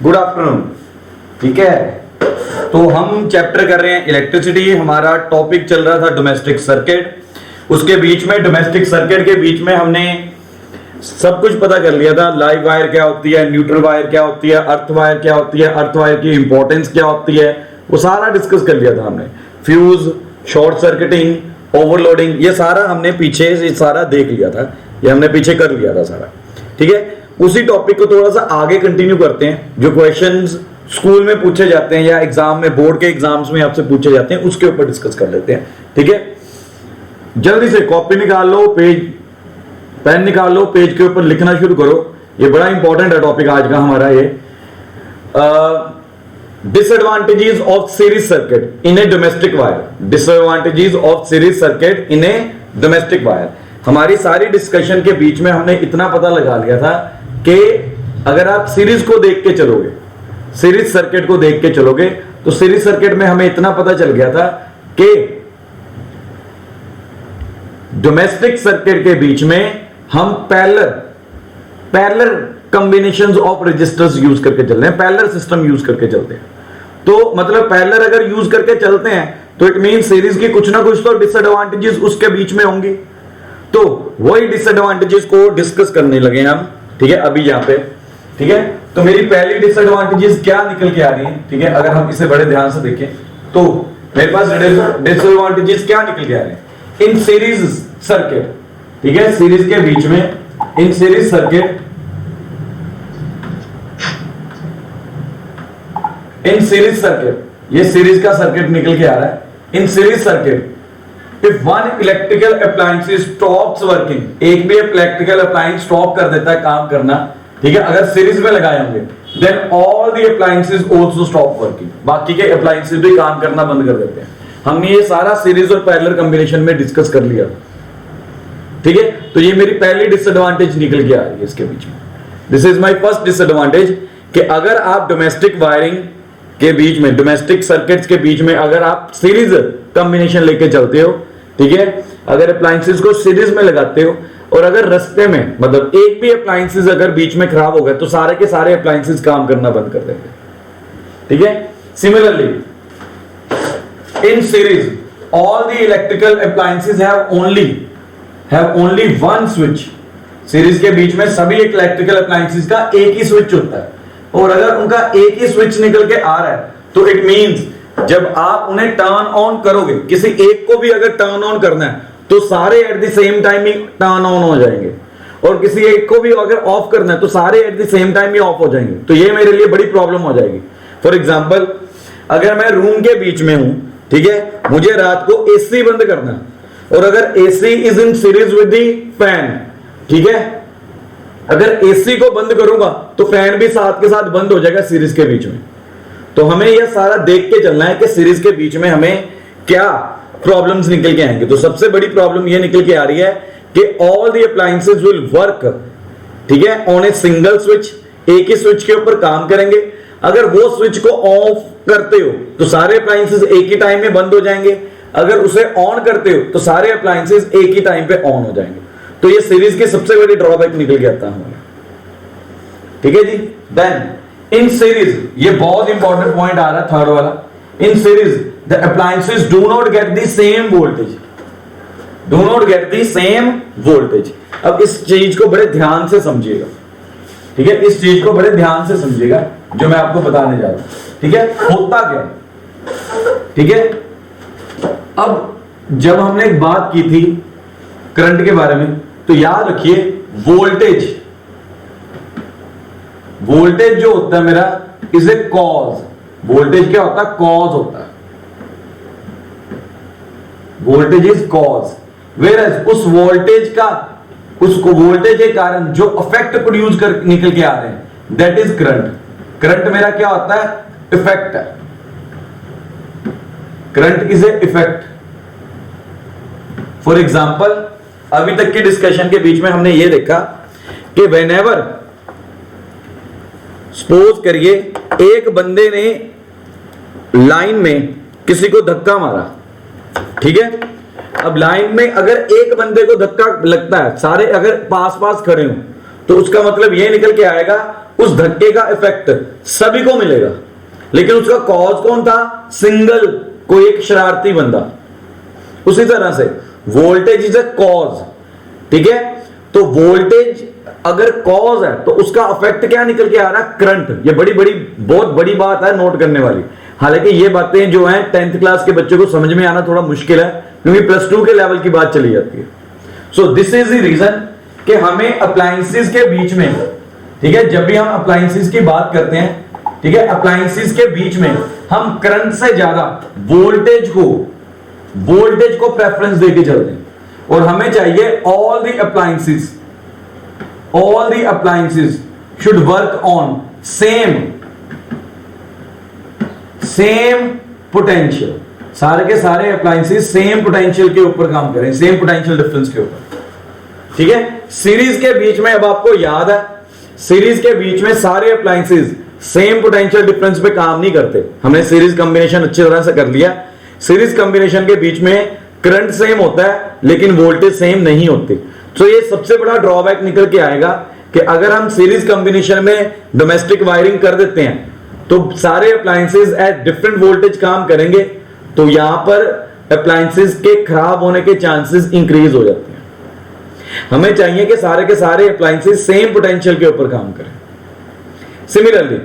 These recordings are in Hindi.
Good afternoon. ठीक है, तो हम चैप्टर कर रहे हैं इलेक्ट्रिसिटी। हमारा टॉपिक चल रहा था डोमेस्टिक सर्किट। उसके बीच में डोमेस्टिक सर्किट के बीच में हमने सब कुछ पता कर लिया था। लाइव वायर क्या होती है, न्यूट्रल वायर क्या होती है, अर्थ वायर क्या होती है, अर्थ वायर की इंपॉर्टेंस क्या होती है, वो सारा डिस्कस कर लिया था हमने। फ्यूज, शॉर्ट सर्किटिंग, ओवरलोडिंग, ये सारा हमने पीछे ये सारा देख लिया था, ये हमने पीछे कर लिया था सारा। ठीक है, उसी टॉपिक को थोड़ा सा आगे कंटिन्यू करते हैं। जो क्वेश्चंस स्कूल में पूछे जाते हैं या एग्जाम में, बोर्ड के एग्जाम्स में आपसे पूछे जाते हैं, उसके ऊपर डिस्कस कर लेते हैं। ठीक है, जल्दी से कॉपी निकाल लो, पेन निकाल लो, पेज के ऊपर लिखना शुरू करो। ये बड़ा इंपॉर्टेंट है टॉपिक आज का हमारा। ये disadvantages of series circuit in A domestic wire. Disadvantages of series circuit in A domestic wire. हमारी सारी डिस्कशन के बीच में हमने इतना पता लगा लिया था कि अगर आप सीरीज को देख के चलोगे, सीरीज सर्किट को देख के चलोगे, तो सीरीज सर्किट में हमें इतना पता चल गया था कि डोमेस्टिक सर्किट के बीच में हम parallel combinations of registers use करके चल रहे हैं, पैरेलल सिस्टम यूज करके चलते हैं। तो मतलब पैरेलल अगर यूज करके चलते हैं तो इट मीन सीरीज की कुछ ना कुछ तो डिसएडवांटेजेस उसके बीच में होंगी। तो वही डिसएडवांटेजेस को डिस्कस करने लगे हम। ठीक है, अभी यहां पे। ठीक है, तो मेरी पहली डिसएडवांटेजेस क्या निकल के आ रही है। ठीक है, अगर हम इसे बड़े ध्यान से देखें तो मेरे पास डिसएडवांटेजेस क्या निकल के आ रहे हैं इन सीरीज सर्किट। ठीक है, सीरीज के बीच में, in series circuit, in series circuit, ये सीरीज का सर्किट निकल के आ रहा है। In series circuit if one electrical appliance stops working, एक भी इलेक्ट्रिकल अप्लायंस स्टॉप कर देता है काम करना, ठीक है, अगर सीरीज में लगाए होंगे, then all the appliances also stop working, बाकी के अप्लायंसेस भी काम करना बंद कर देते हैं। हमने ये सारा सीरीज और पैरेलल कॉम्बिनेशन में डिस्कस कर लिया। ठीक है, तो ये मेरी पहली डिसएडवांटेज निकल के आ रही है इसके बीच में। This is my first disadvantage कि अगर आप डोमेस्टिक वायरिंग के बीच में, डोमेस्टिक सर्किट्स के बीच में अगर आप सीरीज कॉम्बिनेशन लेके चलते हो, ठीक है, अगर अप्लायंसेस को सीरीज में लगाते हो और अगर रास्ते में मतलब एक भी अप्लायंसेस अगर बीच में खराब हो गए तो सारे के सारे अप्लायंसेस काम करना बंद कर देंगे। ठीक है, similarly in series all the electrical appliances have only one switch. Series के बीच में सभी इलेक्ट्रिकल अप्लायंसेस का एक ही स्विच होता है, और अगर उनका एक ही स्विच निकल के आ रहा है तो इट मींस जब आप उन्हें टर्न ऑन करोगे, किसी एक को भी अगर टर्न ऑन करना है तो सारे at the same time he turn on हो जाएंगे, और किसी एक को भी अगर ऑफ करना है तो सारे at the same time he of हो जाएंगे। तो ये मेरे लिए बड़ी प्रॉब्लम हो जाएगी। फॉर एग्जांपल, अगर मैं रूम के बीच में हूं, ठीक है, मुझे रात को एसी बंद करना है, और अगर AC is in series with the fan, ठीक है, अगर एसी को बंद करूंगा तो फैन भी साथ के साथ बंद हो जाएगा सीरीज के बीच में। तो हमें यह सारा देख के चलना है कि सीरीज के बीच में हमें क्या प्रॉब्लम्स निकल के आएंगे। तो सबसे बड़ी प्रॉब्लम यह निकल के आ रही है कि all the appliances will work, ठीक है, ऑन ए सिंगल स्विच, एक ही स्विच के ऊपर काम करेंगे। अगर वो स्विच को ऑफ करते हो तो सारे अप्लायंसेस एक ही टाइम में बंद हो जाएंगे, अगर उसे ऑन करते हो तो सारे अप्लायंसेस एक ही टाइम पे ऑन हो जाएंगे। तो ये सीरीज की सबसे बड़ी ड्रॉबैक निकल के आता है। ठीक है जी। देन इन सीरीज, ये बहुत इंपॉर्टेंट पॉइंट आ रहा है थर्ड वाला, in series the appliances do not get the same voltage, do not get the same voltage. अब इस चीज को बड़े ध्यान से समझिएगा। ठीक है, इस चीज को बड़े ध्यान से समझिएगा जो मैं आपको बताने जा रहा हूं। ठीक है, होता क्या, ठीक है, अब जब हमने एक बात की थी करंट के बारे में, तो याद रखिए वोल्टेज, वोल्टेज जो होता है मेरा इज ए कॉज। वोल्टेज क्या होता है, कॉज होता है, वोल्टेज इज कॉज। वेयर उस वोल्टेज का, उसको वोल्टेज के कारण जो इफेक्ट प्रोड्यूस कर निकल के आ रहे हैं, दैट इज करंट। करंट मेरा क्या होता है, इफेक्ट है। Current is a effect. For example, अभी तक की डिस्कशन के बीच में हमने ये देखा कि व्हेनेवर, सपोज करिए एक बंदे ने लाइन में किसी को धक्का मारा, ठीक है, अब लाइन में अगर एक बंदे को धक्का लगता है, सारे अगर पास पास खड़े हो तो उसका मतलब यह निकल के आएगा उस धक्के का इफेक्ट सभी को मिलेगा, लेकिन उसका कॉज कौन था? सिंगल कोई एक शरारती बंदा। उसी तरह से वोल्टेज इज अ कॉज, ठीक है? तो वोल्टेज अगर कॉज है तो उसका इफेक्ट क्या निकल के आ रहा है? करंट। ये बहुत बड़ी बात है नोट करने वाली। हालांकि ये बातें जो हैं 10th क्लास के बच्चों को समझ में आना थोड़ा मुश्किल है, क्योंकि +2 के लेवल की बात चली जाती है। So this is the reason कि हमें अप्लायंसेस के बीच में, ठीक है, जब भी हम अप्लायंसेस की बात करते हैं, ठीक है, अप्लायंसेस के बीच में हम करंट से ज्यादा वोल्टेज को प्रेफरेंस देके चलते हैं। और हमें चाहिए all the appliances should work on same potential. सारे के सारे अप्लायंसेस सेम पोटेंशियल के ऊपर काम करें, सेम पोटेंशियल डिफरेंस के ऊपर, ठीक है? सीरीज के बीच में, अब आपको याद है, सीरीज के बीच में सारे अप्लायंसेस सेम पोटेंशियल डिफरेंस पे काम नहीं करते। हमने सीरीज कॉम्बिनेशन अच्छी तरह से कर लिया। सीरीज कॉम्बिनेशन के बीच में करंट सेम होता है लेकिन वोल्टेज सेम नहीं होती। तो ये सबसे बड़ा ड्रॉबैक निकल के आएगा कि अगर हम सीरीज कॉम्बिनेशन में डोमेस्टिक वायरिंग कर देते हैं तो सारे अप्लायंसेस एट डिफरेंट वोल्टेज काम करेंगे, तो यहां पर अप्लायंसेस के खराब होने के चांसेस इंक्रीज हो जाते हैं। हमें चाहिए कि सारे के सारे अप्लायंसेस सेम पोटेंशियल के ऊपर काम करें। सिमिलरली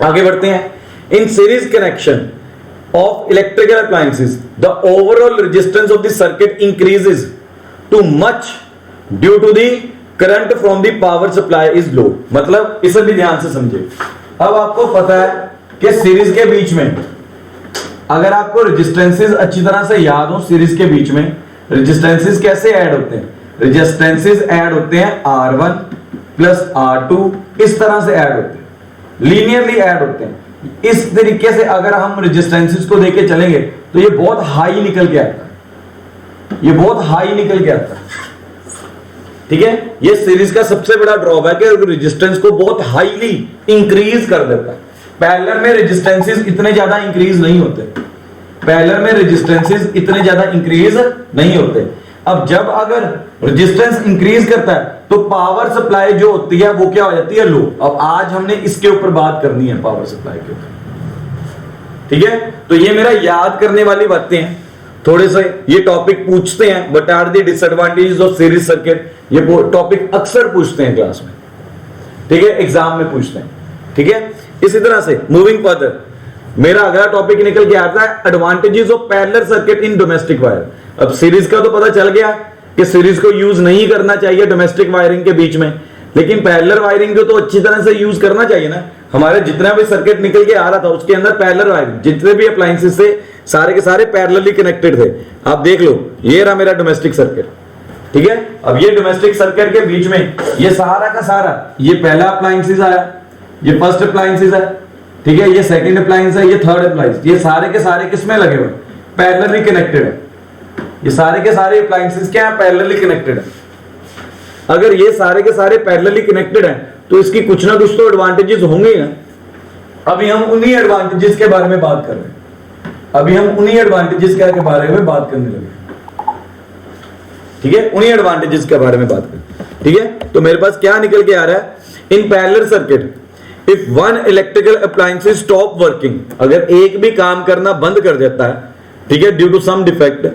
आगे बढ़ते हैं। In series connection of electrical appliances, the overall resistance of the circuit increases too much due to the current from the power supply is low। मतलब इसे भी ध्यान से समझे। अब आपको पता है कि सीरीज के बीच में अगर आपको रेजिस्टेंसेस अच्छी तरह से याद हो, सीरीज के बीच में रेजिस्टेंसेस कैसे ऐड होते हैं? रेजिस्टेंसेस ऐड होते हैं R1 प्लस R2, इस तरह से ऐड होते हैं, लीनियरली ऐड होते हैं। इस तरीके से अगर हम रेजिस्टेंसेस को देके चलेंगे तो ये बहुत हाई निकल के आता है, ये बहुत हाई निकल के आता है, ठीक है? ये सीरीज का सबसे बड़ा ड्रॉबैक है, रेजिस्टेंस को बहुत हाईली इंक्रीज कर देता है। पैरेलल में रेजिस्टेंसेस इतने ज्यादा इंक्रीज नहीं होते, पैरेलल में रेजिस्टेंसेस इतने ज्यादा इंक्रीज नहीं होते। अब जब अगर रेजिस्टेंस इंक्रीज करता है तो पावर सप्लाई जो होती है वो क्या हो जाती है? लो। अब आज हमने इसके ऊपर बात करनी है, पावर सप्लाई के ऊपर, ठीक है? तो ये मेरा याद करने वाली बातें हैं। थोड़े से ये टॉपिक पूछते हैं, what are the disadvantages of series circuit, ये टॉपिक अक्सर पूछते हैं क्लास में, ठीक है, एग्जाम में पूछते हैं, ठीक है? इसी तरह से मूविंग फर्दर, मेरा अगला टॉपिक निकल के आता है advantages of parallel circuit in domestic wire. अब सीरीज का तो पता चल गया कि सीरीज को यूज नहीं करना चाहिए डोमेस्टिक वायरिंग के बीच में, लेकिन पैरेलल वायरिंग को तो अच्छी तरह से यूज करना चाहिए ना। हमारे जितना भी सर्किट निकल के आ रहा था उसके अंदर पैरेलल वायरिंग, जितने भी अप्लायंसेस थे सारे के सारे पैरेलली कनेक्टेड थे। आप देख लो, ये रहा मेरा डोमेस्टिक सर्किट, ठीक है? अब ये डोमेस्टिक सर्किट के बीच में ये सारा का सारा, ये पहला अप्लायंसेस आया, ये फर्स्ट अप्लायंसेस है, ठीक है, ये सेकंड अप्लायंस है, ये थर्ड अप्लायंस, ये सारे के सारे किसमें लगे हुए? पैरेलली कनेक्टेड है। ये सारे के सारे अप्लायंसेस क्या है? पैरेलली कनेक्टेड है। अगर ये सारे के सारे पैरेलली कनेक्टेड हैं तो इसकी कुछ ना कुछ तो एडवांटेजेस होंगे ना। अभी हम उन्हीं एडवांटेजेस के बारे में बात कर रहे हैं, अभी हम उन्हीं एडवांटेजेस के बारे में बात करने लगे, ठीक है? उन्हीं एडवांटेजेस के बारे में बात करें, ठीक है? तो मेरे पास क्या निकल के आ रहा है? In parallel circuit if one electrical appliance stop working, अगर एक भी काम करना बंद कर देता है, ठीक है, ड्यू टू सम डिफेक्ट,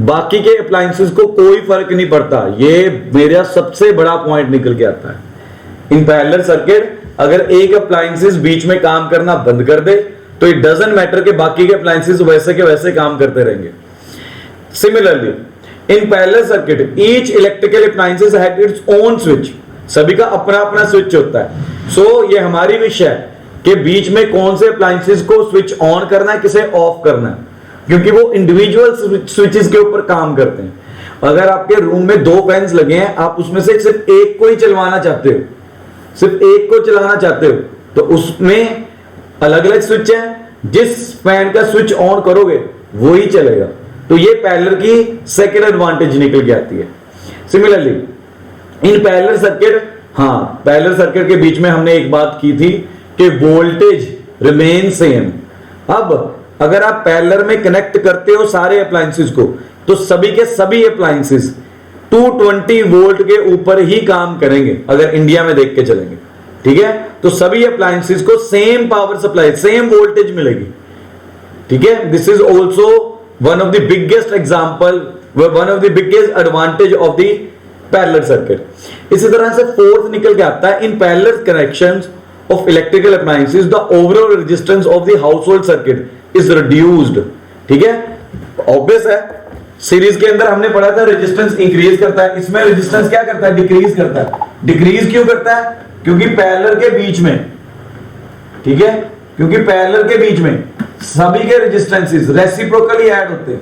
बाकी के अप्लायंसेस को कोई फर्क नहीं पड़ता। ये मेरा सबसे बड़ा पॉइंट निकल के आता है। इन पैरेलल सर्किट अगर एक अप्लायंसेस बीच में काम करना बंद कर दे तो इट डजंट मैटर कि बाकी के अप्लायंसेस वैसे के वैसे काम करते रहेंगे। Similarly in parallel circuit each electrical appliances had its own switch, सभी का अपना अपना स्विच होता है। सो ये हमारी विषय है कि बीच में कौन से अप्लायंसेस को स्विच ऑन करना है, किसे ऑफ करना है, क्योंकि वो इंडिविजुअल स्विचेस के ऊपर काम करते हैं। अगर आपके रूम में 2 फैंस लगे हैं, आप उसमें से सिर्फ एक को ही चलवाना चाहते हो, सिर्फ एक को चलाना चाहते हो, तो उसमें अलग अलग स्विच है, जिस फैन का स्विच ऑन करोगे वो ही चलेगा। तो ये पैरेलल की सेकेंड एडवांटेज निकल के आती है। सिमिलरली इन पैरेलल सर्किट, हाँ, पैरेलल सर्किट के बीच में हमने एक बात की थी कि वोल्टेज रिमेन सेम। अब अगर आप पैरेलल में कनेक्ट करते हो सारे अप्लायंसेस को, तो सभी के सभी अप्लायंसेस 220 वोल्ट के ऊपर ही काम करेंगे अगर इंडिया में देख के चलेंगे, ठीक है। तो सभी अप्लायंसेस को same power supply, same voltage मिलेगी, ठीक है। This is also one of the biggest example, one of the biggest advantage of the parallel circuit. इसी तरह से फोर्थ निकल के आता है, in parallel connections of electrical appliances the overall resistance of the household circuit is reduced, ठीक है। ऑब्वियस है, सीरीज के अंदर हमने पढ़ा था रेजिस्टेंस इंक्रीज करता है, इसमें रेजिस्टेंस क्या करता है, डिक्रीज करता है। डिक्रीज क्यों करता है, क्योंकि पैरेलल के बीच में, ठीक है, क्योंकि पैरेलल के बीच में सभी के रेजिस्टेंसेस रेसिप्रोकली ऐड होते हैं।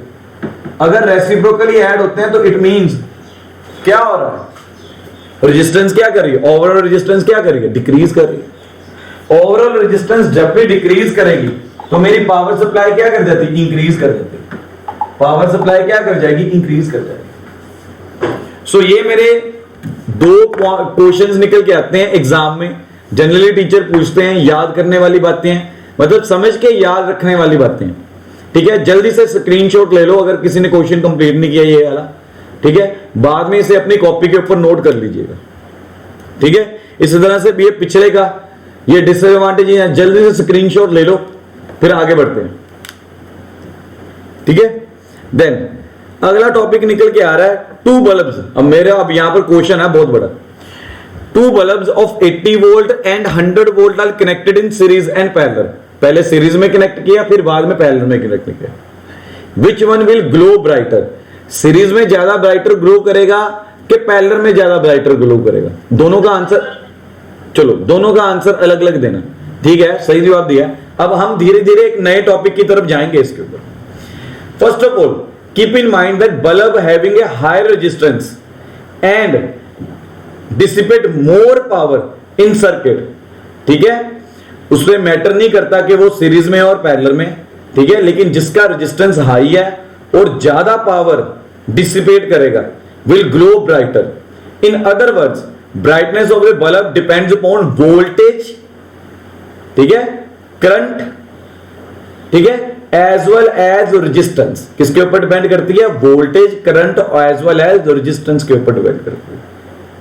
अगर रेसिप्रोकली ऐड होते हैं तो इट मींस क्या हो रहा है, रेजिस्टेंस क्या कर रही है, ओवरऑल रेजिस्टेंस क्या कर रही है, डिक्रीज कर रही है। ओवरऑल रेजिस्टेंस जब भी डिक्रीज करेगी तो मेरी पावर सप्लाई क्या कर जाती है, इंक्रीज कर जाती है। पावर सप्लाई क्या कर जाएगी, इंक्रीज कर जाएगी। सो ये मेरे दो क्वेश्चंस निकल के आते हैं एग्जाम में। जनरली टीचर पूछते हैं, याद करने वाली बातें हैं, मतलब समझ के याद रखने वाली बातें हैं, ठीक है। जल्दी से स्क्रीनशॉट ले लो अगर किसी ने क्वेश्चन कंप्लीट नहीं किया ये वाला, ठीक है। बाद में इसे अपनी कॉपी के ऊपर नोट कर लीजिएगा, ठीक है। इसी तरह से ये पिछले का ये डिसएडवांटेज है, जल्दी से स्क्रीनशॉट ले लो, फिर आगे बढ़ते हैं, ठीक है। देन अगला टॉपिक निकल के आ रहा है टू बल्ब्स। अब यहां पर क्वेश्चन है बहुत बड़ा। Two bulbs of 80 volt and 100 volt are connected in series and parallel. पहले सीरीज में कनेक्ट किया, फिर बाद में पैरेलल में कनेक्ट किया। Which one will glow brighter, series में ज्यादा ब्राइटर ग्लो करेगा कि पैरेलल में ज्यादा ब्राइटर ग्लो करेगा? दोनों का आंसर, चलो दोनों का आंसर अलग अलग देना, ठीक है। सही जवाब दिया। अब हम धीरे धीरे एक नए टॉपिक की तरफ जाएंगे इसके ऊपर। First of all, keep in mind that bulb having a higher resistance and dissipate more power in circuit, ठीक है। उसमें मैटर नहीं करता कि वो सीरीज में और पैरेलल में, ठीक है, लेकिन जिसका रेजिस्टेंस हाई है और ज्यादा पावर डिसिपेट करेगा will glow brighter. In other words, brightness of a bulb depends upon voltage, ठीक है, करंट, ठीक है, एज वेल एज रेजिस्टेंस। किसके ऊपर डिपेंड करती है, voltage, current as well as resistance के ऊपर डिपेंड करती है।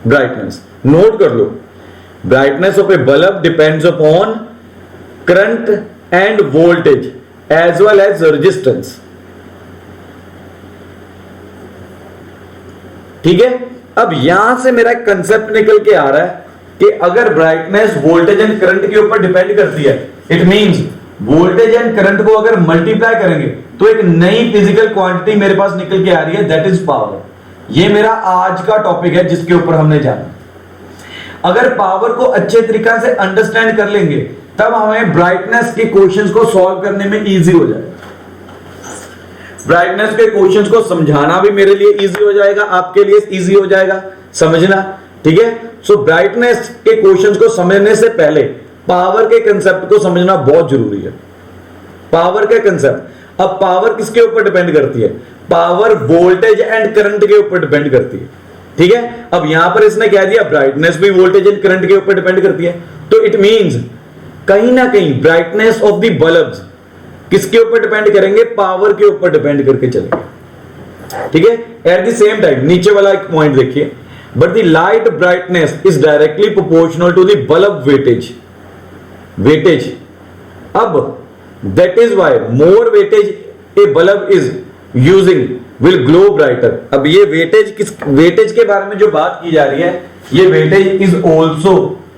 ब्राइटनेस नोट कर लो, brightness of a bulb depends upon current and voltage as well as resistance, ठीक है। अब यहां से मेरा कंसेप्ट निकल के आ रहा है कि अगर ब्राइटनेस वोल्टेज एंड करंट के ऊपर डिपेंड करती है, it means voltage and current को अगर मल्टीप्लाई करेंगे तो एक नई फिजिकल क्वांटिटी मेरे पास निकल के आ रही है, दैट इज पावर। ये मेरा आज का टॉपिक है जिसके ऊपर हमने जाना। अगर पावर को अच्छे तरीके से अंडरस्टैंड कर लेंगे तब हमें ब्राइटनेस के क्वेश्चंस को सॉल्व करने में इजी हो जाएगा। ब्राइटनेस के क्वेश्चंस को समझाना भी मेरे लिए इजी हो जाएगा, आपके लिए इजी हो जाएगा समझना, ठीक है। सो ब्राइटनेस के क्वेश्चंस को समझने से पहले पावर के कंसेप्ट को समझना बहुत जरूरी है। पावर के कंसेप्ट, अब पावर किसके ऊपर डिपेंड करती है, पावर वोल्टेज एंड करंट के ऊपर डिपेंड करती है, ठीक है। अब यहां पर इसने कह दिया ब्राइटनेस भी वोल्टेज एंड करंट के ऊपर डिपेंड करती है, तो इट मींस कहीं ना कहीं ब्राइटनेस ऑफ द बल्ब्स किसके ऊपर डिपेंड करेंगे, पावर के ऊपर डिपेंड करके चलेंगे, ठीक है। एट द सेम टाइम नीचे वाला एक पॉइंट देखिए, but the light brightness is directly proportional to the bulb wattage. अब that is why more wattage a bulb is using will glow brighter. अब ये वेटेज के बारे में जो बात की जा रही है, ये wattage is also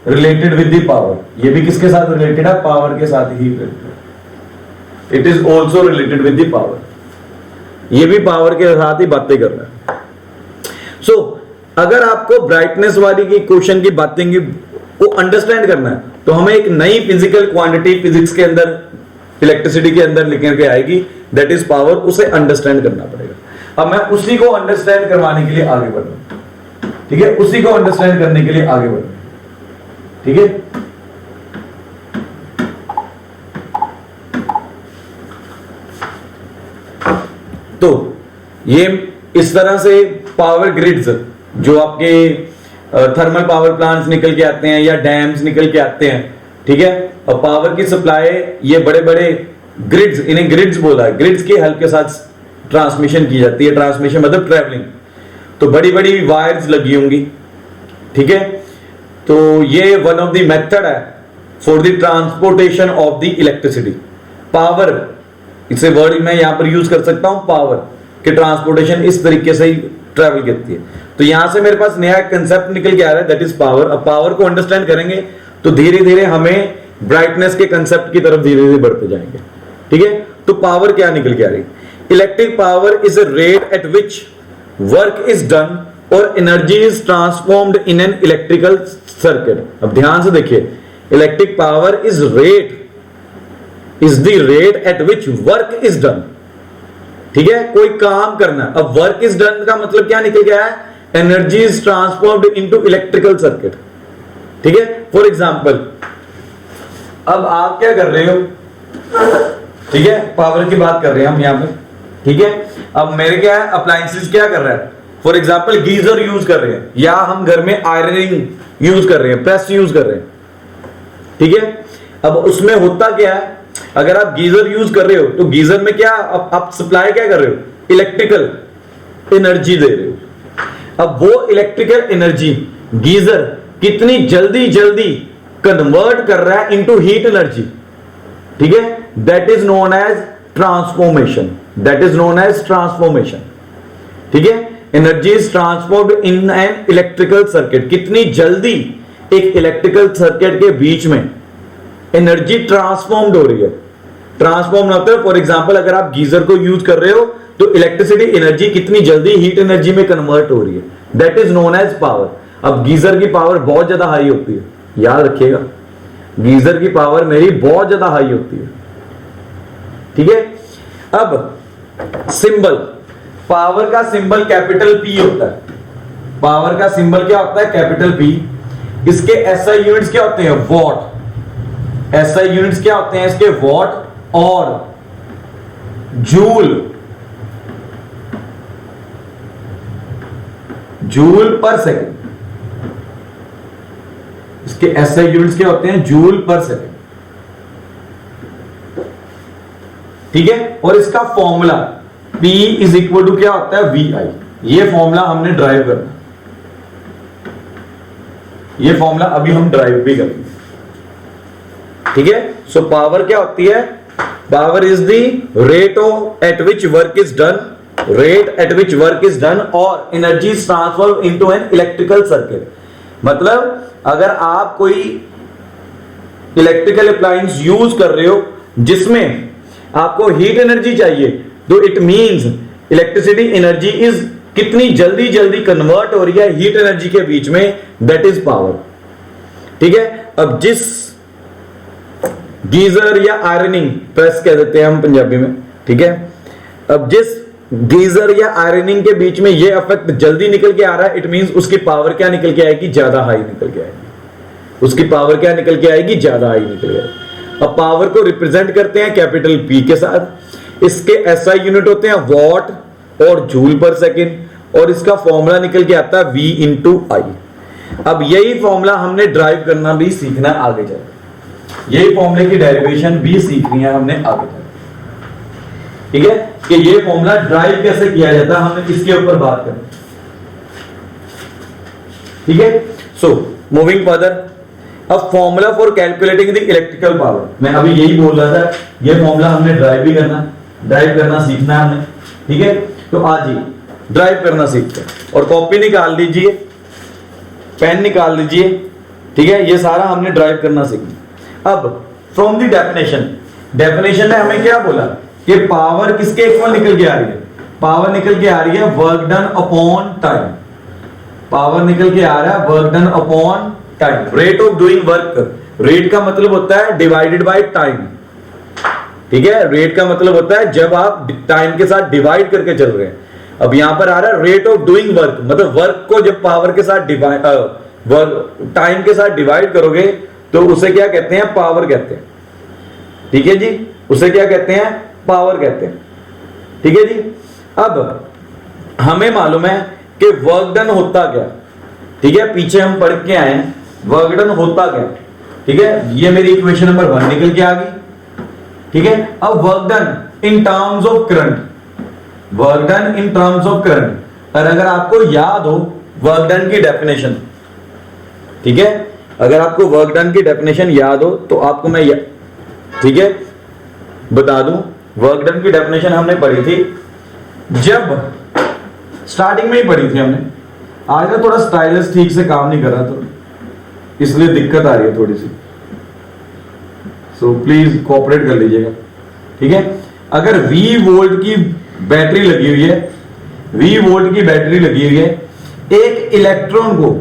related with the power. ये भी किसके साथ रिलेटेड है, पावर के साथ ही related. It is also related with the power, ये भी पावर के साथ ही बातें कर रहा है। सो अगर आपको ब्राइटनेस वाली की क्वेश्चन की बातें को अंडरस्टैंड करना है तो हमें एक नई फिजिकल क्वांटिटी फिजिक्स के अंदर, इलेक्ट्रिसिटी के अंदर लिखने के आएगी, दैट इज पावर। उसे अंडरस्टैंड करना पड़ेगा। अब मैं उसी को अंडरस्टैंड करवाने के लिए आगे बढ़ रहा हूं, ठीक है, उसी को अंडरस्टैंड करने के लिए आगे बढ़ रहा हूं, ठीक है। तो ये इस तरह से पावर ग्रिड्स, जो आपके थर्मल पावर प्लांट्स निकल के आते हैं या डैम्स निकल के आते हैं, ठीक है, और पावर की सप्लाई ये बड़े बड़े ग्रिड्स, इन्हें ग्रिड्स बोला है, ग्रिड्स की हेल्प के साथ ट्रांसमिशन की जाती है। ट्रांसमिशन मतलब ट्रैवलिंग। तो बड़ी बड़ी वायर्स लगी होंगी, ठीक है। तो ये वन ऑफ द मेथड है for the transportation of the electricity. Power, इसे वर्ड मैं यहां पर यूज कर सकता हूं, पावर कि ट्रांसपोर्टेशन इस तरीके से ही ट्रेवल करती है। तो यहां से मेरे पास नया कंसेप्ट निकल के आ रहा है, दैट इज पावर। अब पावर को अंडरस्टैंड करेंगे तो धीरे धीरे हमें ब्राइटनेस के कंसेप्ट की तरफ धीरे धीरे बढ़ते जाएंगे, ठीक है। तो पावर क्या निकल के आ रही है? Electric power is a rate at which work is done और energy is transformed in an electrical circuit. अब ध्यान से देखिए, electric power is the rate at which work is done, ठीक है। कोई काम करना, अब वर्क इज डन का मतलब क्या निकल गया है? Energy is transformed into electrical circuit, ठीक है। फॉर एग्जांपल, अब आप क्या कर रहे हो, ठीक है, पावर की बात कर रहे हैं हम यहां पे, ठीक है। अब मेरे क्या है, अप्लायंसेस क्या कर रहा है, फॉर एग्जांपल गीजर यूज कर रहे हैं, या हम घर में आयरनिंग यूज कर रहे हैं, प्रेस यूज कर रहे हैं, ठीक है। अब उसमें होता क्या है, अगर आप गीजर यूज कर रहे हो तो गीजर में क्या आप सप्लाई क्या कर रहे हो? इलेक्ट्रिकल एनर्जी दे रहे हो। अब वो इलेक्ट्रिकल एनर्जी गीजर कितनी जल्दी जल्दी कन्वर्ट कर रहा है इनटू हीट एनर्जी, ठीक है। That is known as transformation, that is known as transformation, ठीक है। Energy is transformed in an electrical circuit, कितनी जल्दी एक इलेक्ट्रिकल सर्किट के बीच में एनर्जी ट्रांसफॉर्म्ड हो रही है। ट्रांसफॉर्म होता है, फॉर एग्जांपल अगर आप गीजर को यूज कर रहे हो तो इलेक्ट्रिसिटी एनर्जी कितनी जल्दी हीट एनर्जी में कन्वर्ट हो रही है, that is known as power. अब गीजर की पावर बहुत ज्यादा हाई होती है, याद रखिएगा, गीजर की पावर मेरी बहुत ज्यादा हाई होती है, ठीक है। अब सिंबल, पावर का सिंबल कैपिटल पी होता है। पावर का सिंबल क्या होता है? Capital P. इसके एसआई यूनिट्स क्या होते हैं? वॉट। एसआई यूनिट्स क्या होते हैं इसके? वॉट और जूल, जूल पर सेकेंड। इसके एसआई यूनिट्स क्या होते हैं? जूल पर सेकेंड, ठीक है। और इसका formula P is equal to क्या होता है? VI। ये फॉर्मूला हमने ड्राइव करना, ये फॉर्मूला अभी हम ड्राइव भी करेंगे, ठीक है। सो पावर क्या होती है? Power is the rate at which work is done, rate at which work is done और energy is transfer into an electrical circuit. मतलब अगर आप कोई इलेक्ट्रिकल अप्लायंस यूज कर रहे हो जिसमें आपको हीट एनर्जी चाहिए, तो it means electricity energy is कितनी जल्दी जल्दी कन्वर्ट हो रही है हीट एनर्जी के बीच में, दैट इज पावर, ठीक है। अब जिस गीजर या आयरनिंग प्रेस कह देते हैं हम पंजाबी में, ठीक है। अब जिस गीजर या आयरनिंग के बीच में ये इफेक्ट जल्दी निकल के आ रहा है, इट मींस उसकी पावर क्या निकल के आएगी? ज्यादा हाई निकल के आएगी। उसकी पावर क्या निकल के आएगी? ज्यादा हाई निकल के आएगी। अब पावर को रिप्रेजेंट करते हैं कैपिटल पी के साथ। इसके एसआई यूनिट होते हैं वॉट और जूल पर सेकेंड, और इसका फॉर्मूला निकल के आता है V इंटू आई। अब यही फॉर्मूला हमने ड्राइव करना भी सीखना है आगे जाकर, यही फॉर्मूले की डेरिवेशन भी सीखनी है हमने आगे जाकर, ठीक है। कि ये फॉर्मूला ड्राइव कैसे किया जाता है, हमने इसके ऊपर बात करें, ठीक है। सो मूविंग फर्दर, अब formula for calculating the electrical power, मैं अभी यही बोल रहा था, ये फॉर्मूला हमने ड्राइव भी करना, ड्राइव करना सीखना है हमें, ठीक है। तो आज ही ड्राइव करना सीखते हैं, और कॉपी निकाल लीजिए, पेन निकाल लीजिए, ठीक है। ये सारा हमने ड्राइव करना सीखना। अब फ्रॉम द डेफिनेशन, डेफिनेशन में हमें क्या बोला कि पावर किसके इक्वल निकल के आ रही है? पावर निकल के आ रही है work done upon time. Power निकल के आ रहा है work done upon time. Rate of doing work, rate का मतलब होता है डिवाइडेड बाय टाइम, ठीक है। रेट का मतलब होता है जब आप टाइम के साथ डिवाइड करके चल रहे हैं। अब यहां पर आ रहा है रेट ऑफ डूइंग वर्क, मतलब वर्क को जब पावर के साथ डिवाइड, टाइम के साथ डिवाइड करोगे तो उसे क्या कहते हैं? पावर कहते हैं, ठीक है जी। उसे क्या कहते हैं? पावर कहते हैं, ठीक है जी। अब हमें मालूम है कि वर्क डन होता क्या, ठीक है। पीछे हम पढ़ के आए हैं वर्क डन होता क्या, ठीक है। ये मेरी इक्वेशन नंबर 1 निकल के आ गई, ठीक है। अब work done in terms of current, work done in terms of current. और अगर आपको याद हो वर्क डन की डेफिनेशन, ठीक है, अगर आपको वर्क डन की डेफिनेशन याद हो तो आपको मैं ठीक है बता दूं, वर्क डन की डेफिनेशन हमने पढ़ी थी जब स्टार्टिंग में ही पढ़ी थी हमने। आज ना थोड़ा स्टाइलस ठीक से काम नहीं कर रहा तो इसलिए दिक्कत आ रही है थोड़ी सी, सो प्लीज कोऑपरेट कर लीजिएगा, ठीक है। अगर V वोल्ट की बैटरी लगी हुई है, V वोल्ट की बैटरी लगी हुई है, एक इलेक्ट्रॉन को,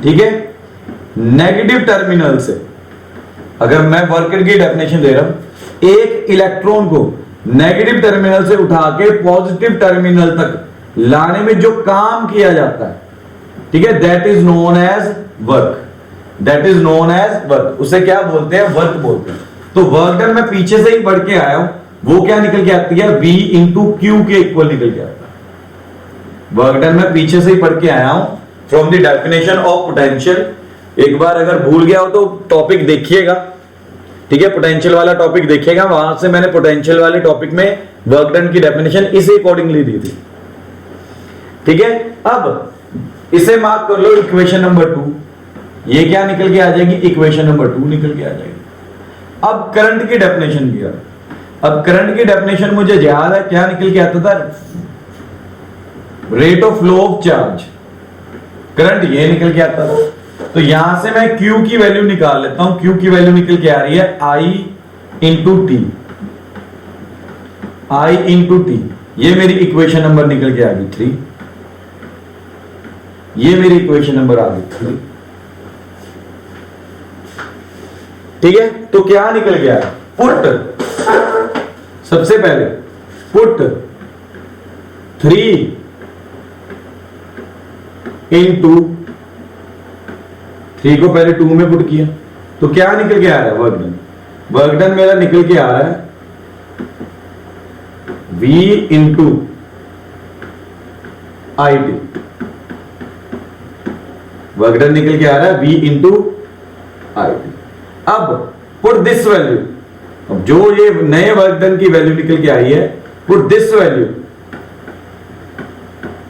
ठीक है, नेगेटिव टर्मिनल से, अगर मैं वर्क की डेफिनेशन दे रहा हूं, एक इलेक्ट्रॉन को नेगेटिव टर्मिनल से उठा के पॉजिटिव टर्मिनल तक लाने में जो काम किया जाता है, ठीक है, that is known as work, that is known as work. उसे क्या बोलते हैं? वर्क बोलते हैं। तो वर्क डन मैं पीछे से ही पढ़ के आया हूं, वो क्या निकल के आती है? V इंटू क्यू के इक्वल निकल के आता है। वर्क डन मैं पीछे से ही पढ़ के आया हूं from the definition of potential. एक बार अगर भूल गया हो तो टॉपिक देखिएगा, ठीक है, पोटेंशियल वाला टॉपिक देखिएगा, वहां से मैंने पोटेंशियल वाले टॉपिक में वर्क डन की डेफिनेशन इसी अकॉर्डिंगली दी थी, ठीक है। अब इसे मार्क कर लो इक्वेशन नंबर 2, ये क्या निकल के आ जाएगी? इक्वेशन नंबर 2 निकल के आ जाएगी। अब करंट की डेफिनेशन दिया, अब करंट की डेफिनेशन मुझे याद है क्या निकल के आता था? Rate of flow of charge, current ये निकल के आता था। तो यहां से मैं Q की वैल्यू निकाल लेता हूं। Q की वैल्यू निकल के आ रही है I into T, I into T, ये मेरी इक्वेशन नंबर निकल के आ गई 3, ये मेरी इक्वेशन नंबर आ गई 3, ठीक है। तो क्या निकल गया? पुट, सबसे पहले पुट 3 इंटू 3 को पहले 2 में पुट किया, तो क्या निकल के आ रहा है? Work done. वर्क डन मेरा निकल के आ रहा है V into I T, work done निकल के आ रहा है V इंटू आई टी। अब पुट दिस वैल्यू, अब जो ये नए वर्क डन की वैल्यू निकल के आई है, पुट दिस वैल्यू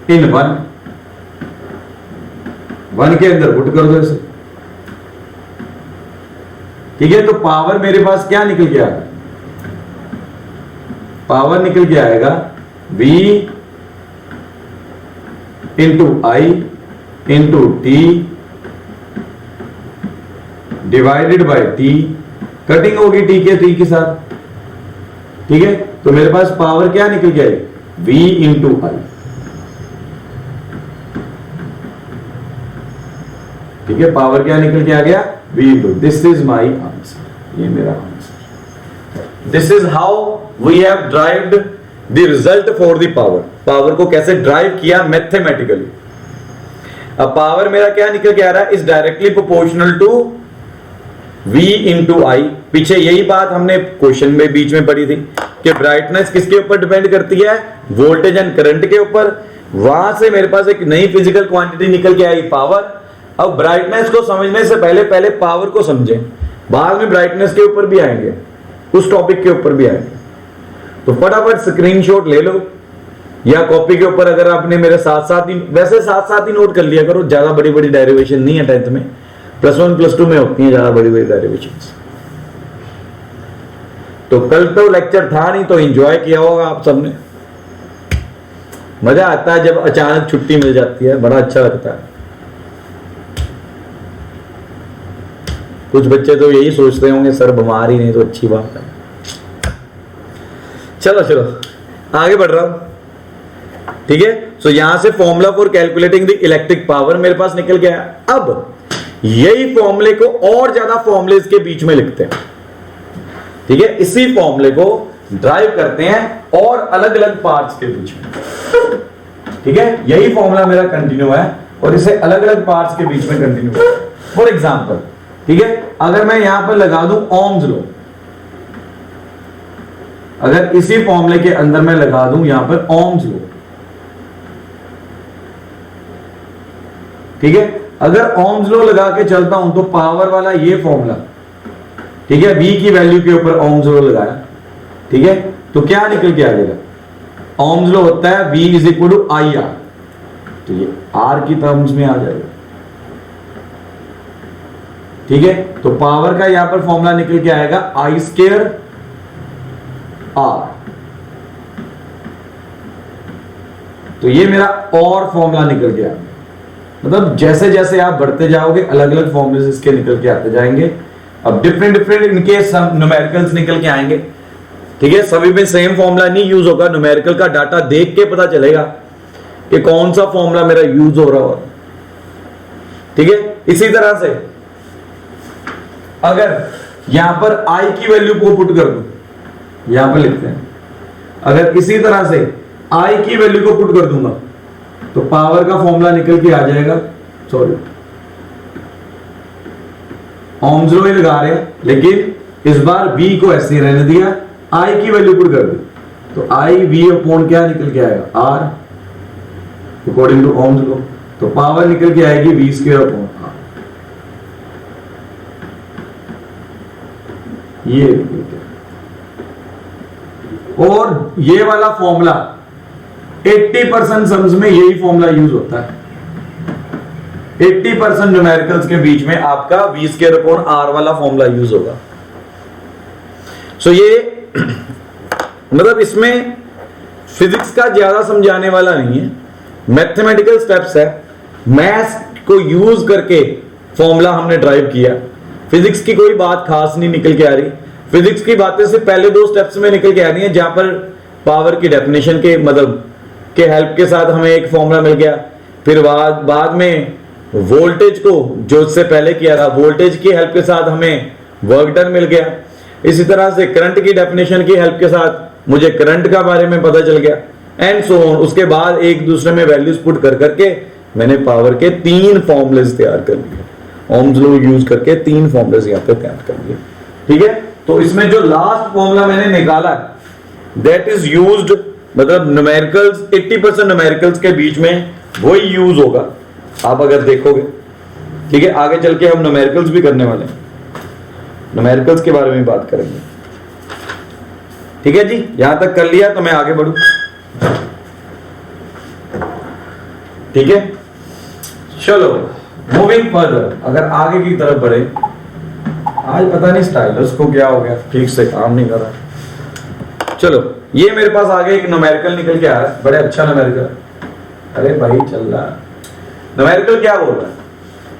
इन 1 के अंदर पुट कर दो इसे, ठीक है। तो पावर मेरे पास क्या निकल के आएगा? पावर निकल के आएगा V into I into T divided by T, cutting होगी टी के साथ, ठीक है। तो मेरे पास पावर क्या निकल के आई? V इंटू आई, ठीक है। पावर क्या निकल के आ गया? V into, this is my answer, ये मेरा answer. This is how we have derived the result for the power. Power को कैसे ड्राइव किया मैथमेटिकली। अब पावर मेरा क्या निकल के आ रहा है? Is directly proportional to V into I. पीछे यही बात हमने क्वेश्चन में बीच में पढ़ी थी कि ब्राइटनेस किसके ऊपर डिपेंड करती है? वोल्टेज एंड करंट के ऊपर। वहां से मेरे पास एक नई फिजिकल क्वांटिटी निकल के आई, पावर। अब ब्राइटनेस को समझने से पहले पहले पावर को समझें, बाद में ब्राइटनेस के ऊपर भी आएंगे, उस टॉपिक के ऊपर भी आएंगे। तो फटाफट स्क्रीनशॉट ले लो या कॉपी के ऊपर, अगर आपने मेरे साथ साथ ही, वैसे साथ साथ ही नोट कर लिया करो, ज्यादा बड़ी बड़ी डेरिवेशन नहीं है 10th में, +1 +2 में होती है ज्यादा बड़ी बड़ी डेरिवेशंस। तो कल तो लेक्चर था नहीं, तो एंजॉय किया होगा आप सबने। मजा आता है जब अचानक छुट्टी मिल जाती है, बड़ा अच्छा लगता है। कुछ बच्चे तो यही सोचते होंगे सर बीमार ही नहीं तो अच्छी बात है। चलो चलो आगे बढ़ रहा हूं, ठीक है। सो यहां से formula for calculating the electric power मेरे पास निकल गया। अब यही फॉर्मूले को और ज्यादा फॉर्मूले के बीच में लिखते हैं, ठीक है। इसी फॉर्मूले को ड्राइव करते हैं और अलग अलग पार्ट्स के बीच में, ठीक है। यही फॉर्मूला मेरा कंटिन्यू है और इसे अलग अलग पार्ट्स के बीच में कंटिन्यू है। फॉर एग्जांपल, ठीक है, अगर मैं यहां पर लगा दूं ओम्स लॉ, अगर इसी फॉर्मूले के अंदर मैं लगा दूं यहां पर ओम्स लॉ, ठीक है। अगर ओम्स लॉ लगा के चलता हूं तो पावर वाला ये फॉर्मूला, ठीक है, V की वैल्यू के ऊपर ओम्स लॉ लगाया, ठीक है, तो क्या निकल के आ जाएगा? ओम्स लॉ होता है V is equal to I R, तो ये R की टर्म्स में आ जाएगा। ठीक है, तो पावर का यहां पर फॉर्मूला निकल के आएगा I स्क्वायर R। तो ये मेरा और फॉर्मूला निकल गया। मतलब जैसे जैसे आप बढ़ते जाओगे अलग अलग फॉर्मूले इसके निकल के आते जाएंगे। अब डिफरेंट डिफरेंट इनके सब न्यूमेरिकल्स निकल के आएंगे। ठीक है, सभी में सेम फॉर्मूला नहीं यूज होगा, न्यूमेरिकल का डाटा देख के पता चलेगा कि कौन सा फॉर्मूला मेरा यूज हो रहा हो। ठीक है, इसी तरह से अगर यहां पर I की वैल्यू को पुट कर दूं, यहां पर लिखते हैं, अगर इसी तरह से I की वैल्यू को पुट कर दूंगा तो पावर का फॉर्मूला निकल के आ जाएगा, सॉरी ओम्स लॉ ही लगा रहे हैं, लेकिन इस बार V को ऐसे ही रहने दिया, I की वैल्यू पुट कर दी तो I V अपॉन क्या निकल के आएगा R according to Ohm's law. तो पावर निकल के आएगी V स्क्वायर अपॉन R। ये और ये वाला फॉर्मूला 80% सम्स में यही फॉर्मूला यूज होता है। 80% न्यूमेरिकल्स के बीच में आपका V स्क्वायर अपॉन R वाला फॉर्मूला यूज होगा। सो ये मतलब इसमें फिजिक्स का ज्यादा समझाने वाला नहीं है, मैथमेटिकल स्टेप्स है, मैथ्स को यूज करके फॉर्मूला हमने ड्राइव किया। फिजिक्स की कोई बात खास नहीं निकल के आ रही, फिजिक्स की बातें से पहले दो स्टेप्स में निकल के आ रही है, जहां पर पावर की डेफिनेशन के मतलब के हेल्प के साथ हमें एक फॉर्मूला मिल गया, फिर बाद में वोल्टेज को जो इससे पहले किया था वोल्टेज की हेल्प के साथ हमें वर्क डन मिल गया, इसी तरह से करंट की डेफिनेशन की हेल्प के साथ मुझे करंट का बारे में पता चल गया, एंड सो ऑन। उसके बाद एक दूसरे में वैल्यूज पुट कर करके मैंने पावर के 3 फॉर्मूलेस तैयार कर लिए, ओम्स लॉ यूज करके 3 फॉर्मूलेस यहां पे तैयार कर लिए। ठीक है, तो इसमें जो लास्ट फॉर्मूला मैंने निकाला दैट इज यूज्ड, मतलब न्यूमेरिकल्स 80% न्यूमेरिकल्स के बीच में वही यूज होगा आप अगर देखोगे। ठीक है, आगे चल के हम न्यूमेरिकल्स भी करने वाले हैं, न्यूमेरिकल्स के बारे में बात करेंगे। ठीक है जी, यहां तक कर लिया तो मैं आगे बढ़ूं। ठीक है, चलो मूविंग फर्दर, अगर आगे की तरफ बढ़े। आज पता नहीं स्टाइलस को क्या हो गया, ठीक से काम नहीं कर रहा। चलो, ये मेरे पास आगे एक न्यूमेरिकल निकल के आ रहा है, बड़े अच्छा न्यूमेरिकल। अरे भाई चल रहा न्यूमेरिकल क्या बोल रहा है,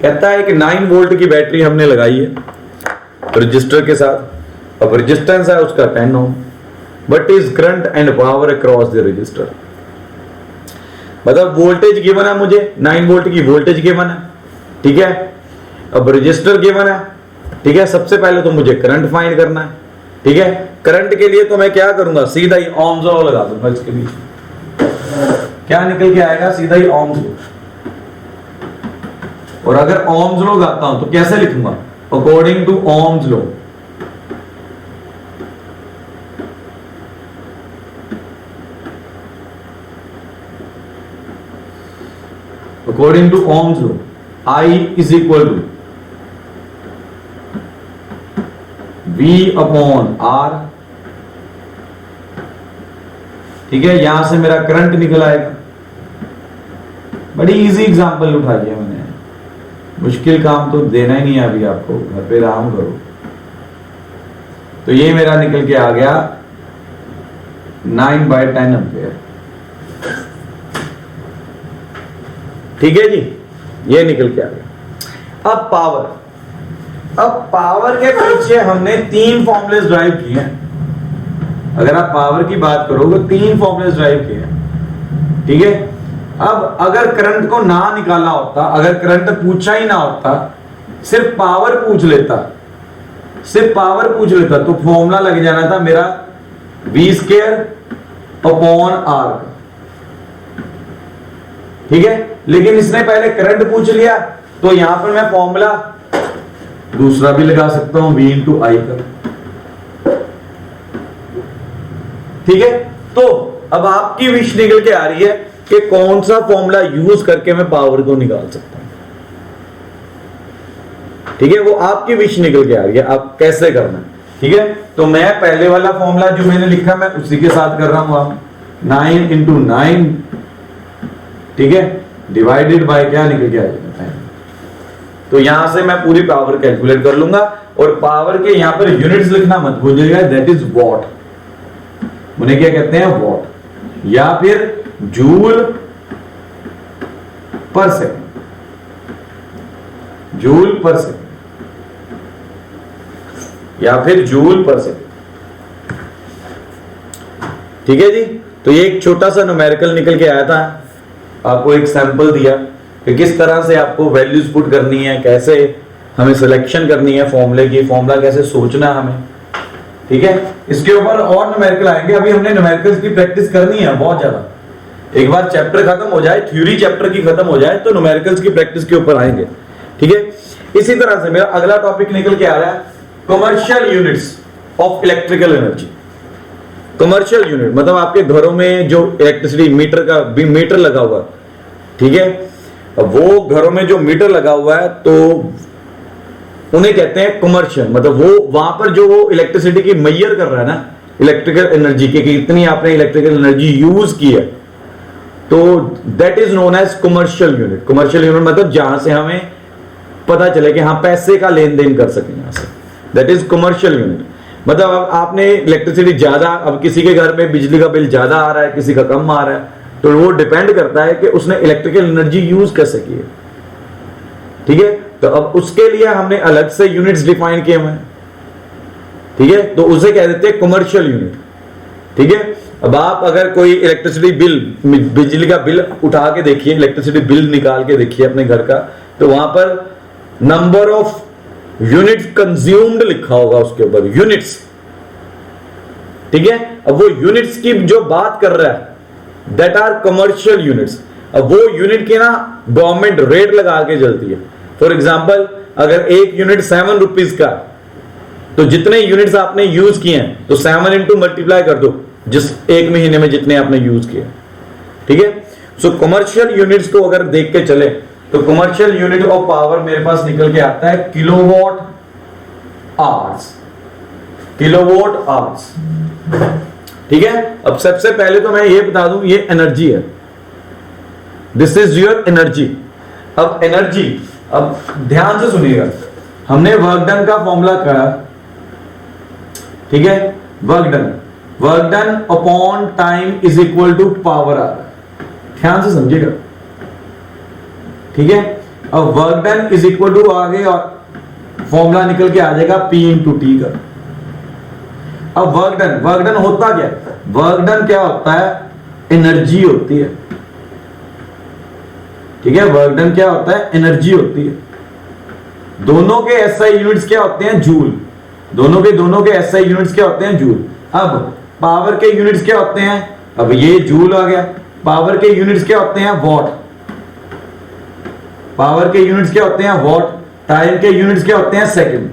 कहता है कि 9 वोल्ट की बैटरी हमने लगाई है रजिस्टर के साथ, अब रेजिस्टेंस है उसका 10 ohm, but is current and power across the resistor. मतलब वोल्टेज गिवन है मुझे, 9 वोल्ट की वोल्टेज गिवन है। ठीक है, अब रजिस्टर गिवन है। ठीक है, सबसे पहले तो मुझे करंट फाइंड करना है। ठीक है, करंट के लिए तो मैं क्या करूंगा, सीधा ही ओम्स लॉ लगा दूंगा इसके बीच। क्या निकल के आएगा, सीधा ही ओम्स लॉ। और अगर ओम्स लॉ लगाता हूं तो कैसे लिखूंगा, according to Ohm's law. According to Ohm's law I is equal to V upon R। ठीक है, यहां से मेरा करंट निकल आएगा। बड़ी इजी एग्जांपल उठा लिया मैंने, मुश्किल काम तो देना ही नहीं है अभी आपको, घर पे आराम करो। तो ये मेरा निकल के आ गया 9/10 एम्पियर। ठीक है जी, ये निकल के आ गया। अब पावर के पीछे हमने 3 फॉर्मूलेस ड्राइव किए हैं। अगर आप पावर की बात करोगे 3 फॉर्मूलेस ड्राइव किए हैं। ठीक है, अब अगर करंट को ना निकालना होता, अगर करंट पूछा ही ना होता, सिर्फ पावर पूछ लेता तो फॉर्मूला लग जाना था मेरा V स्क्वायर अपॉन R। ठीक है, लेकिन इसने पहले करंट पूछ लिया तो यहां पर मैं फॉर्मूला दूसरा भी लगा सकता हूं, V इंटू आई का। ठीक है, तो अब आपकी विश निकल के आ रही है कि कौन सा फॉर्मूला यूज करके मैं पावर को निकाल सकता हूं। ठीक है, वो आपकी विश निकल के आ रही है, आप कैसे करना है। ठीक है, तो मैं पहले वाला फॉर्मूला जो मैंने लिखा मैं उसी के साथ कर रहा हूं। 9 इंटू 9, ठीक है, डिवाइडेड बाय क्या निकल के आ जाएगा। तो यहां से मैं पूरी पावर कैलकुलेट कर लूंगा, और पावर के यहां पर यूनिट्स लिखना मत भूलिएगा, दैट इज वॉट। उन्हें क्या कहते हैं, वॉट, या फिर जूल पर सेकंड, जूल पर सेकंड, या फिर जूल पर सेकंड। ठीक है जी। तो ये एक छोटा सा न्यूमेरिकल निकल के आया था, आपको एक सैंपल दिया कि किस तरह से आपको वैल्यूज पुट करनी है, कैसे हमें सिलेक्शन करनी है फॉर्मूले की, फॉर्मूला कैसे सोचना है हमें। ठीक है, इसके ऊपर और न्यूमेरिकल आएंगे, अभी हमने न्यूमेरिकल्स की प्रैक्टिस करनी है बहुत ज्यादा। एक बार चैप्टर खत्म हो जाए, थ्योरी चैप्टर की खत्म हो जाए, तो न्यूमेरिकल्स की प्रैक्टिस के ऊपर आएंगे। ठीक है, इसी तरह से मेरा अगला टॉपिक निकल के आ रहा है, commercial units of electrical energy. Commercial unit मतलब आपके घरों में जो इलेक्ट्रिसिटी मीटर का मीटर लगा हुआ है, ठीक है, वो घरों में जो मीटर लगा हुआ है, तो उन्हें कहते हैं कमर्शियल। मतलब वो वहां पर जो वो इलेक्ट्रिसिटी की मैयर कर रहा है ना, इलेक्ट्रिकल एनर्जी की, कि इतनी आपने इलेक्ट्रिकल एनर्जी यूज की है, तो that is known as commercial unit. Commercial unit मतलब जहां से हमें पता चले कि हाँ पैसे का लेन देन कर सकें यहां से, दैट इज कमर्शियल यूनिट। मतलब अब आपने इलेक्ट्रिसिटी ज्यादा, अब किसी के घर में बिजली का बिल ज्यादा आ रहा है, किसी का कम आ रहा है, तो वो डिपेंड करता है कि उसने इलेक्ट्रिकल एनर्जी यूज कैसे की है। ठीक है, तो अब उसके लिए हमने अलग से यूनिट्स डिफाइन किए हुए हैं। ठीक है, तो उसे कह देते हैं कमर्शियल यूनिट। ठीक है, अब आप अगर कोई इलेक्ट्रिसिटी बिल, बिजली का बिल उठा के देखिए, इलेक्ट्रिसिटी बिल निकाल के देखिए अपने घर का, तो वहां पर नंबर ऑफ यूनिट्स कंज्यूम्ड लिखा होगा उसके ऊपर, यूनिट्स। ठीक है, अब वो यूनिट्स की जो बात कर रहा है, दैट आर कमर्शियल यूनिट्स। अब वो यूनिट की ना गवर्नमेंट रेट लगा के चलती है। फॉर एग्जाम्पल, अगर एक यूनिट 7 रुपीज का, तो जितने यूनिट्स आपने यूज किए हैं, तो 7 इंटू मल्टीप्लाई कर दो जिस एक महीने में जितने आपने यूज किए। ठीक है, सो कमर्शियल यूनिट्स को अगर देख के चले, तो कमर्शियल यूनिट ऑफ पावर मेरे पास निकल के आता है किलोवाट आवर्स, किलोवाट आवर्स। ठीक है, अब सबसे पहले तो मैं ये बता दूं, ये एनर्जी है, दिस इज योर एनर्जी। अब एनर्जी, अब ध्यान से सुनिएगा, हमने वर्क डन का फॉर्मूला करा। ठीक है, work done upon time is equal to power are. ध्यान से समझिएगा। ठीक है, अब work done is equal to आगे और फॉर्मूला निकल के आ जाएगा P इंटू टी का। अब वर्क डन होता क्या, वर्क डन क्या होता है, एनर्जी होती है। ठीक है, वर्क डन क्या होता है, एनर्जी होती है। दोनों के एसआई यूनिट्स क्या होते हैं, जूल। दोनों के एसआई यूनिट्स क्या होते हैं, जूल। अब पावर के यूनिट्स क्या होते हैं, अब ये जूल आ गया। पावर के यूनिट्स क्या होते हैं, वॉट। पावर के यूनिट्स क्या होते हैं, वॉट। टाइम के यूनिट्स क्या होते हैं, सेकंड।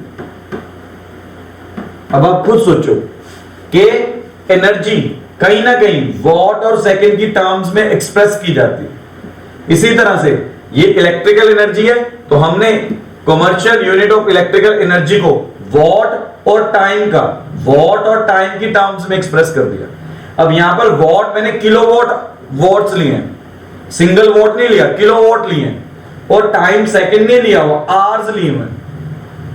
अब आप खुद सोचो कि एनर्जी कहीं ना कहीं वॉट और सेकंड की टर्म्स में एक्सप्रेस की जाती है। इसी तरह से ये इलेक्ट्रिकल एनर्जी है, तो हमने commercial unit of electrical energy को वॉट और टाइम का, वॉट और टाइम की टर्म्स में एक्सप्रेस कर दिया। अब यहां पर वॉट मैंने किलोवाट वॉट्स लिए हैं, सिंगल वॉट नहीं लिया, किलोवाट लिए हैं, और टाइम सेकंड नहीं लिया, वो आवर्स लिए हुए।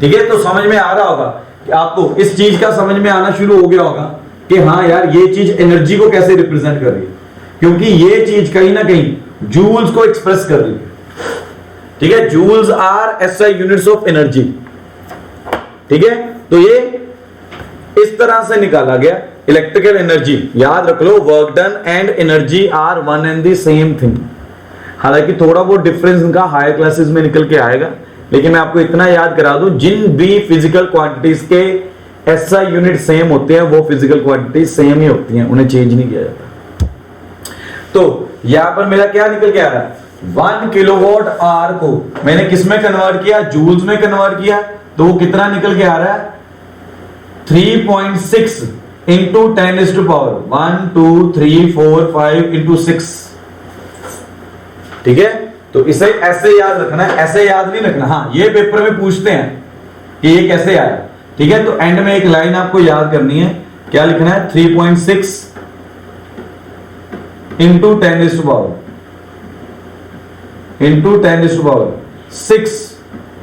ठीक है, तो समझ में आ रहा होगा कि आपको इस चीज का समझ में आना शुरू हो गया होगा कि हाँ यार ये चीज एनर्जी को कैसे रिप्रेजेंट कर रही है, क्योंकि ये चीज कहीं ना कहीं जूल्स को एक्सप्रेस कर रही है। ठीक है, joules are SI units of energy. ठीक है, तो ये इस तरह से निकाला गया इलेक्ट्रिकल एनर्जी। याद रख लो, work done and energy are one and the same thing. हालांकि थोड़ा बहुत डिफरेंस इनका हायर क्लासेस में निकल के आएगा, लेकिन मैं आपको इतना याद करा दूं, जिन भी फिजिकल क्वांटिटीज के एसआई यूनिट सेम होते हैं, वो फिजिकल क्वांटिटीज सेम ही होती हैं, उन्हें चेंज नहीं किया जाता। तो यहां पर मेरा क्या निकल के आ रहा है, 1 किलोवाट आवर को मैंने किस में कन्वर्ट किया, जूल्स में कन्वर्ट किया, तो वो कितना निकल के आ रहा है, 3.6 इंटू 10 टू पावर 1 2 3 4 5 इंटू 6। ठीक है, तो इसे ऐसे याद रखना है, ऐसे याद नहीं रखना। हाँ, ये पेपर में पूछते हैं कि ये कैसे आया। ठीक है, तो एंड में एक लाइन आपको याद करनी है, क्या लिखना है, 3.6 इंटू 10⁻6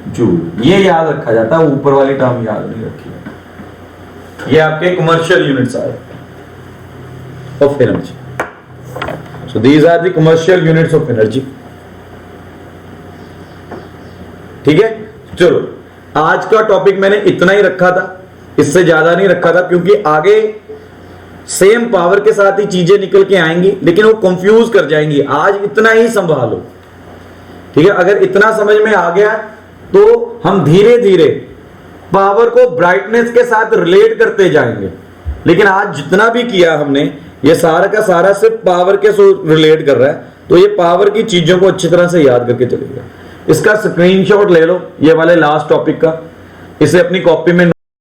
जूल। ये याद रखा जाता है, ऊपर वाली टर्म याद नहीं रखी। ये आपके कमर्शियल यूनिट्स आए of energy. So these are the commercial units of energy. ठीक है, चलो आज का टॉपिक मैंने इतना ही रखा था, इससे ज्यादा नहीं रखा था, क्योंकि आगे सेम पावर के साथ ही चीजें निकल के आएंगी, लेकिन वो कंफ्यूज कर जाएंगी। आज इतना ही संभालो, ठीक है। अगर इतना समझ में आ गया तो हम धीरे धीरे पावर को ब्राइटनेस के साथ रिलेट करते जाएंगे। लेकिन आज जितना भी किया हमने, ये सारा का सारा सिर्फ पावर के रिलेट कर रहा है, तो ये पावर की चीजों को अच्छी तरह से याद करके चलेगा। इसका स्क्रीनशॉट ले लो, ये वाले लास्ट टॉपिक का, इसे अपनी कॉपी में